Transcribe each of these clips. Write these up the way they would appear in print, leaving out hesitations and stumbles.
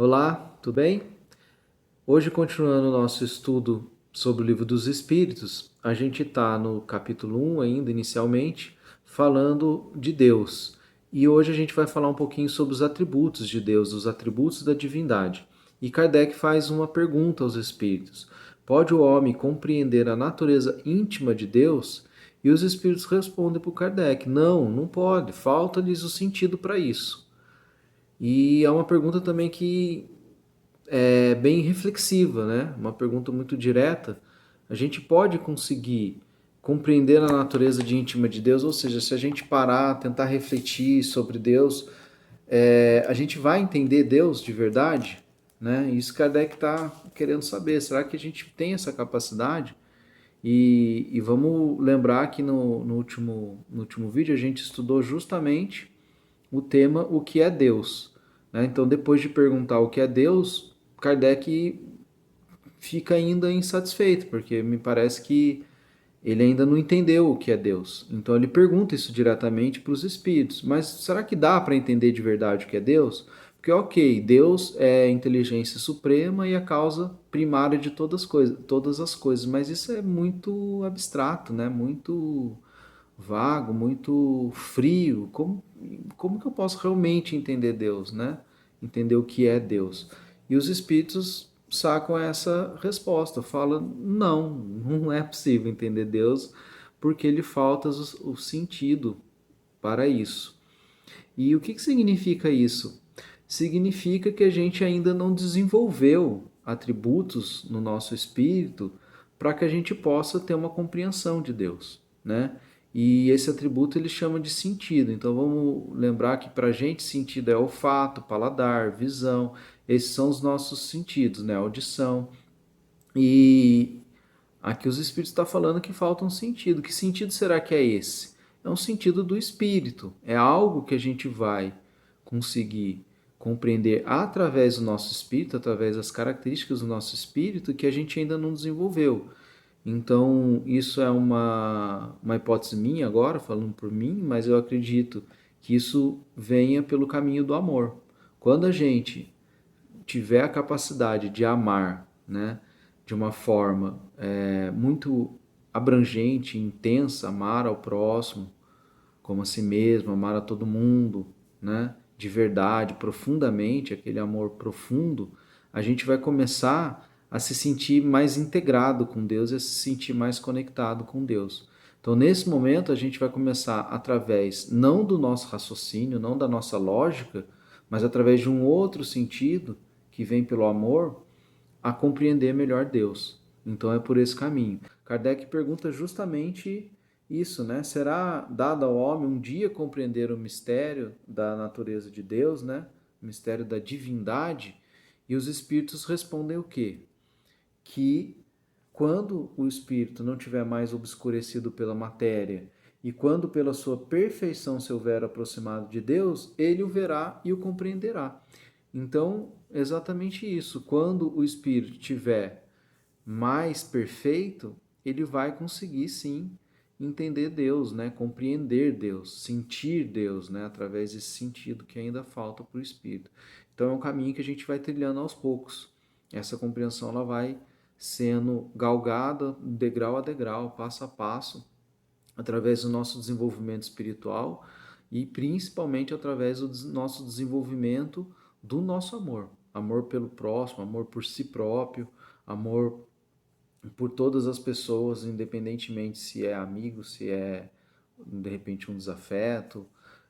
Olá, tudo bem? Hoje, continuando o nosso estudo sobre o Livro dos Espíritos, a gente está no capítulo 1 ainda, inicialmente, falando de Deus. E hoje a gente vai falar um pouquinho sobre os atributos de Deus, os atributos da divindade. E Kardec faz uma pergunta aos espíritos: pode o homem compreender a natureza íntima de Deus? E os espíritos respondem para o Kardec: não, não pode, falta-lhes o sentido para isso. E é uma pergunta também que é bem reflexiva, né? Uma pergunta muito direta. A gente pode conseguir compreender a natureza íntima de Deus, ou seja, se a gente parar, tentar refletir sobre Deus, a gente vai entender Deus de verdade, né? Isso Kardec está querendo saber. Será que a gente tem essa capacidade? E vamos lembrar que no último vídeo a gente estudou justamente o tema o que é Deus, né? Então, depois de perguntar o que é Deus, Kardec fica ainda insatisfeito, porque me parece que ele ainda não entendeu o que é Deus. Então ele pergunta isso diretamente para os espíritos. Mas será que dá para entender de verdade o que é Deus? Porque, ok, Deus é a inteligência suprema e a causa primária de todas as coisas, mas isso é muito abstrato, né? Muito vago, muito frio. Como que eu posso realmente entender Deus, né? Entender o que é Deus? E os espíritos sacam essa resposta, falam: não, não é possível entender Deus porque lhe falta o sentido para isso. E o que significa isso? Significa que a gente ainda não desenvolveu atributos no nosso espírito para que a gente possa ter uma compreensão de Deus, né? E esse atributo ele chama de sentido. Então vamos lembrar que para a gente sentido é olfato, paladar, visão. Esses são os nossos sentidos, né? Audição. E aqui os espíritos estão falando que falta um sentido. Que sentido será que é esse? É um sentido do espírito. É algo que a gente vai conseguir compreender através do nosso espírito, através das características do nosso espírito, que a gente ainda não desenvolveu. Então, isso é uma hipótese minha agora, falando por mim, mas eu acredito que isso venha pelo caminho do amor. Quando a gente tiver a capacidade de amar, né, de uma forma muito abrangente, intensa, amar ao próximo como a si mesmo, amar a todo mundo, né, de verdade, profundamente, aquele amor profundo, a gente vai começar a se sentir mais integrado com Deus e a se sentir mais conectado com Deus. Então, nesse momento, a gente vai começar através não do nosso raciocínio, não da nossa lógica, mas através de um outro sentido que vem pelo amor, a compreender melhor Deus. Então é por esse caminho. Kardec pergunta justamente isso, né? Será dado ao homem um dia compreender o mistério da natureza de Deus, né? O mistério da divindade? E os espíritos respondem o quê? Que quando o espírito não tiver mais obscurecido pela matéria e quando pela sua perfeição se houver aproximado de Deus, ele o verá e o compreenderá. Então, exatamente isso. Quando o espírito tiver mais perfeito, ele vai conseguir sim entender Deus, né? Compreender Deus, sentir Deus, né? Através desse sentido que ainda falta para o espírito. Então é um caminho que a gente vai trilhando aos poucos. Essa compreensão ela vai sendo galgada degrau a degrau, passo a passo, através do nosso desenvolvimento espiritual e principalmente através do nosso desenvolvimento do nosso amor. Amor pelo próximo, amor por si próprio, amor por todas as pessoas, independentemente se é amigo, se é de repente um desafeto,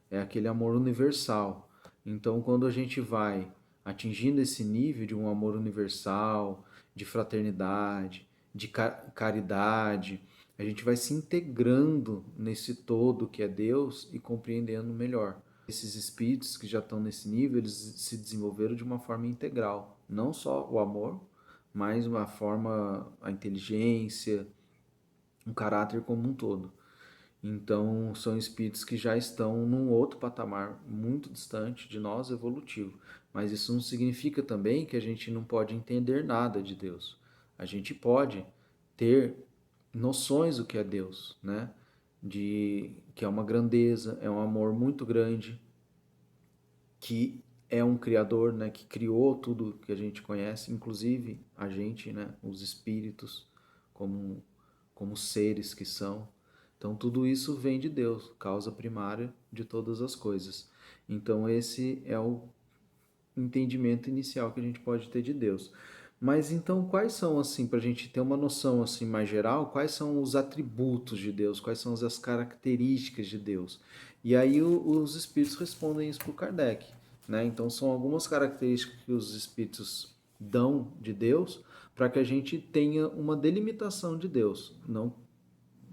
é aquele amor universal. Então, quando a gente vai atingindo esse nível de um amor universal, de fraternidade, de caridade, a gente vai se integrando nesse todo que é Deus e compreendendo melhor. Esses espíritos que já estão nesse nível, eles se desenvolveram de uma forma integral, não só o amor, mas uma forma, a inteligência, um caráter como um todo. Então, são espíritos que já estão num outro patamar muito distante de nós, evolutivo. Mas isso não significa também que a gente não pode entender nada de Deus. A gente pode ter noções do que é Deus, né? De que é uma grandeza, é um amor muito grande, que é um criador, né, que criou tudo que a gente conhece, inclusive a gente, né, os espíritos, como, como seres que são. Então tudo isso vem de Deus, causa primária de todas as coisas. Então esse é o entendimento inicial que a gente pode ter de Deus. Mas então quais são, assim, para a gente ter uma noção assim mais geral, quais são os atributos de Deus, quais são as características de Deus? E aí os espíritos respondem isso para o Kardec, né? Então são algumas características que os espíritos dão de Deus para que a gente tenha uma delimitação de Deus, não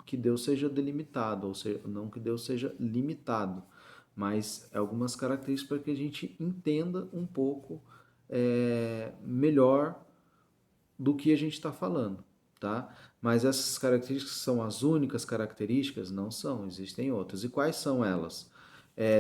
que Deus seja delimitado, ou seja, não que Deus seja limitado, mas algumas características para que a gente entenda um pouco melhor do que a gente está falando, tá? Mas essas características são as únicas características? Não são, existem outras. E quais são elas?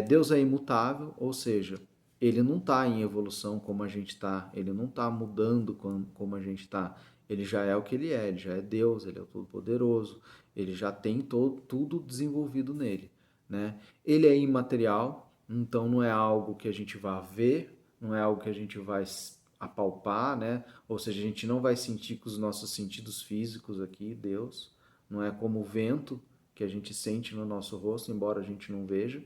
Deus é imutável, ou seja, ele não está em evolução como a gente está, ele não está mudando como a gente está. Ele já é o que ele já é Deus, ele é o Todo-Poderoso, ele já tem tudo desenvolvido nele, né? Ele é imaterial, então não é algo que a gente vai ver, não é algo que a gente vai apalpar, né? Ou seja, a gente não vai sentir com os nossos sentidos físicos aqui, Deus. Não é como o vento que a gente sente no nosso rosto, embora a gente não veja.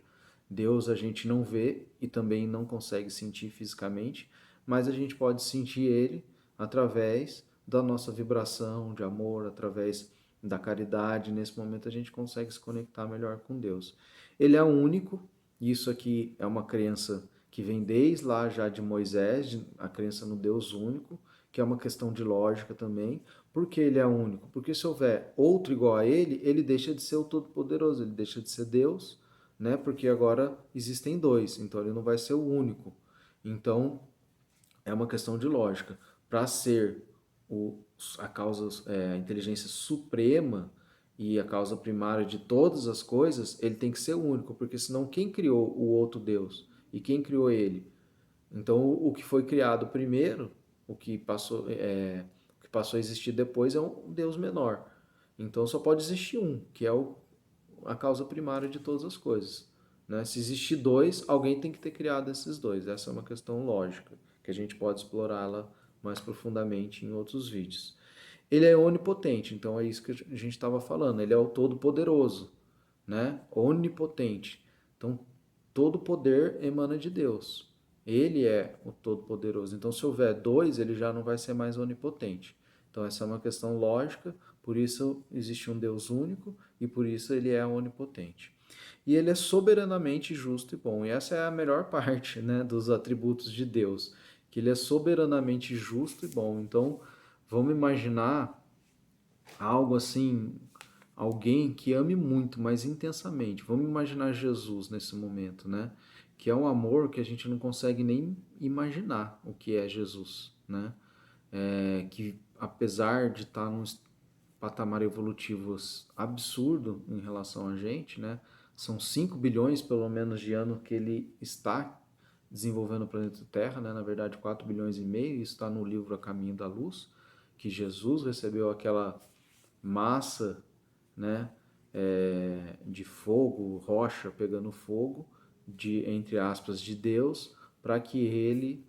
Deus a gente não vê e também não consegue sentir fisicamente, mas a gente pode sentir Ele através da nossa vibração de amor, através da caridade. Nesse momento a gente consegue se conectar melhor com Deus. Ele é único, isso aqui é uma crença que vem desde lá já de Moisés, a crença no Deus único, que é uma questão de lógica também. Por que ele é único? Porque se houver outro igual a ele, ele deixa de ser o Todo-Poderoso, ele deixa de ser Deus, né? Porque agora existem dois, então ele não vai ser o único. Então é uma questão de lógica. Para ser a causa, a inteligência suprema e a causa primária de todas as coisas, ele tem que ser único, porque senão quem criou o outro Deus e quem criou ele? Então o que foi criado primeiro, o que passou a existir depois é um Deus menor. Então só pode existir um, que é a causa primária de todas as coisas. Né? Se existir dois, alguém tem que ter criado esses dois. Essa é uma questão lógica, que a gente pode explorá-la mais profundamente em outros vídeos. Ele é onipotente, então é isso que a gente estava falando. Ele é o todo-poderoso, né? Onipotente. Então, todo poder emana de Deus. Ele é o todo-poderoso. Então, se houver dois, ele já não vai ser mais onipotente. Então, essa é uma questão lógica, por isso existe um Deus único e por isso ele é onipotente. E ele é soberanamente justo e bom. E essa é a melhor parte, né, dos atributos de Deus, que ele é soberanamente justo e bom. Então, vamos imaginar algo assim, alguém que ame muito, mas intensamente. Vamos imaginar Jesus nesse momento, né? Que é um amor que a gente não consegue nem imaginar o que é Jesus, né? Que apesar de estar num patamar evolutivo absurdo em relação a gente, né? São 5 bilhões pelo menos de anos que ele está desenvolvendo o planeta Terra, né? Na verdade 4 bilhões e meio, isso está no livro A Caminho da Luz, que Jesus recebeu aquela massa, né, de fogo, rocha pegando fogo, de entre aspas, de Deus, para que ele,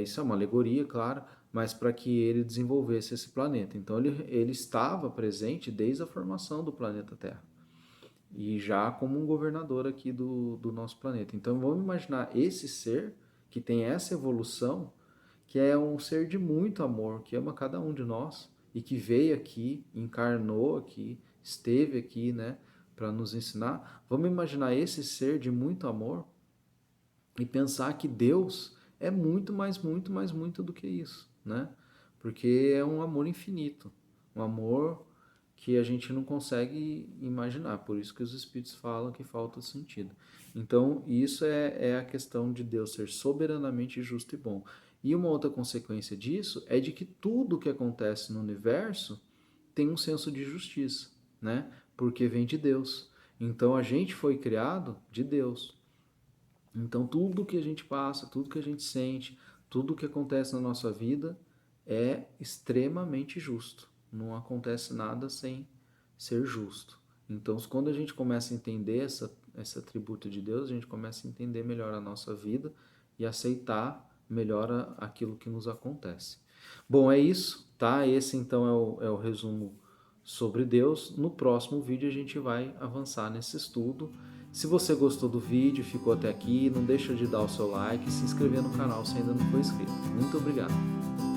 isso é uma alegoria, claro, mas para que ele desenvolvesse esse planeta. Então ele estava presente desde a formação do planeta Terra e já como um governador aqui do nosso planeta. Então vamos imaginar esse ser que tem essa evolução, que é um ser de muito amor, que ama cada um de nós e que veio aqui, encarnou aqui, esteve aqui, né, para nos ensinar. Vamos imaginar esse ser de muito amor e pensar que Deus é muito mais, muito mais, muito do que isso, né? Porque é um amor infinito, um amor que a gente não consegue imaginar. Por isso que os espíritos falam que falta sentido. Então, isso é a questão de Deus ser soberanamente justo e bom. E uma outra consequência disso é de que tudo que acontece no universo tem um senso de justiça, né? Porque vem de Deus. Então, a gente foi criado de Deus. Então, tudo que a gente passa, tudo que a gente sente, tudo que acontece na nossa vida é extremamente justo. Não acontece nada sem ser justo. Então, quando a gente começa a entender esse atributo de Deus, a gente começa a entender melhor a nossa vida e aceitar melhor aquilo que nos acontece. Bom, é isso, tá? Esse então é o resumo sobre Deus. No próximo vídeo a gente vai avançar nesse estudo. Se você gostou do vídeo, ficou até aqui, não deixa de dar o seu like e se inscrever no canal se ainda não for inscrito. Muito obrigado!